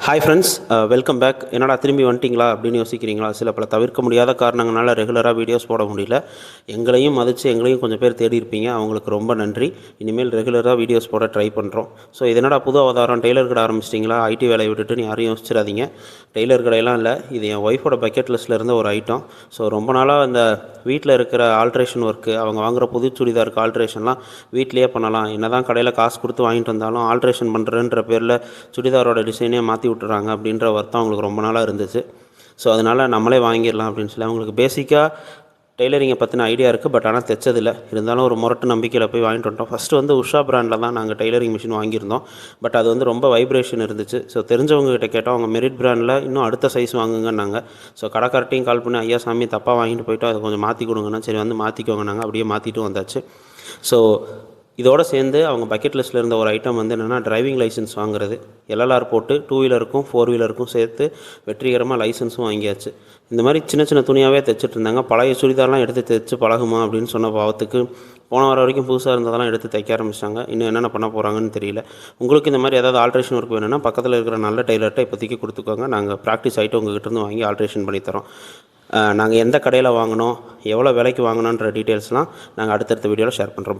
Hi friends, welcome back. என்னடா திரும்பி வந்துட்டிங்களா அப்படின்னு யோசிக்கிறீங்களா? சில பல தவிர்க்க முடியாத காரணங்களால் ரெகுலராக வீடியோஸ் போட முடியல. எங்களையும் மதித்து எங்களையும் கொஞ்சம் பேர் தேடி இருப்பீங்க, அவங்களுக்கு ரொம்ப நன்றி. இனிமேல் ரெகுலராக வீடியோஸ் போட ட்ரை பண்ணுறோம். ஸோ இது என்னடா புது அவதாரம், டெய்லர் கடை ஆரம்பிச்சிட்டிங்களா, ஐடி வேலையை விட்டுட்டுன்னு யாரும் யோசிச்சிடாதீங்க. டெய்லர் கடையெல்லாம் இல்லை, இது என் ஒய்ஃபோட பக்கெட் லிஸ்ட்டில் இருந்த ஒரு ஐட்டம். ஸோ ரொம்ப நாளாக இந்த வீட்டில் இருக்கிற ஆல்ட்ரேஷன் ஒர்க்கு, அவங்க வாங்குகிற புது சுடிதாருக்கு ஆல்ட்ரேஷன்லாம் வீட்லேயே பண்ணலாம். என்ன தான் கடையில் காசு கொடுத்து வாங்கிட்டு வந்தாலும் ஆல்ட்ரேஷன் பண்ணுறேன்ற பேரில் சுடிதாரோட டிசைனே மாற்றி விட்டுறாங்க அப்படின்ற வருத்தம் அவங்களுக்கு ரொம்ப நாளாக இருந்துச்சு. ஸோ அதனால் நம்மளே வாங்கிடலாம் அப்படின்னு சொல்லி அவங்களுக்கு பேசிக்காக டெய்லரிங்கை பற்றின ஐடியா இருக்குது. பட் ஆனால் தைச்சதில்லை. இருந்தாலும் ஒரு முரட்டு நம்பிக்கையில் போய் வாங்கிட்டு வந்துட்டோம். ஃபஸ்ட்டு வந்து உஷா பிராண்டில் தான் நாங்கள் டெய்லரிங் மிஷின் வாங்கியிருந்தோம். பட் அது வந்து ரொம்ப வைப்ரேஷன் இருந்துச்சு. ஸோ தெரிஞ்சவங்ககிட்ட கேட்டோம், அவங்க மெரிட் பிராண்டில் இன்னும் அடுத்த சைஸ் வாங்குங்கன்னாங்க. ஸோ கடைக்கார்ட்டையும் கால் பண்ணி, ஐயா சாமி தப்பாக வாங்கிட்டு போய்ட்டோம், அதை கொஞ்சம் மாற்றி கொடுங்கன்னா, சரி வந்து மாற்றிக்கோங்கன்னாங்க. அப்படியே மாற்றிட்டு வந்தாச்சு. ஸோ இதோடு சேர்ந்து அவங்க பக்கெட் லிஸ்ட்டில் இருந்த ஒரு ஐட்டம் வந்து என்னென்னா, டிரைவிங் லைசன்ஸ் வாங்குறது. எல்எல்ஆர் போட்டு 2 வீலருக்கும் 4 வீலருக்கும் சேர்த்து வெற்றிகரமாக லைசன்ஸும் வாங்கியாச்சு. இந்த மாதிரி சின்ன சின்ன துணியாகவே தைச்சிட்டு இருந்தாங்க. பழைய சுடிதார்லாம் எடுத்து தைச்சு பழகுமா அப்படின்னு சொன்ன பாவத்துக்கு போன வாரம் வரைக்கும் புதுசாக இருந்ததெல்லாம் எடுத்து தைக்க ஆரம்பிச்சிட்டாங்க. இன்னும் என்னென்ன பண்ண போகிறாங்கன்னு தெரியல. உங்களுக்கு இந்த மாதிரி ஏதாவது ஆல்ட்ரேஷன் ஒர்க் வேணும்னா பக்கத்தில் இருக்கிற நல்ல டெய்லர்கிட்ட இப்போதைக்கு கொடுத்துக்கோங்க. நாங்கள் ப்ராக்டிஸ் ஆகிட்டு உங்கள்கிட்ட வாங்கி ஆல்ட்ரேஷன் பண்ணித்தரோம். நாங்கள் எந்த கடையில் வாங்கினோம், எவ்வளோ விலைக்கு வாங்கினோன்ற டீட்டெயில்ஸ்லாம் நாங்கள் அடுத்தடுத்த வீடியோவில் ஷேர் பண்ணுறோம்.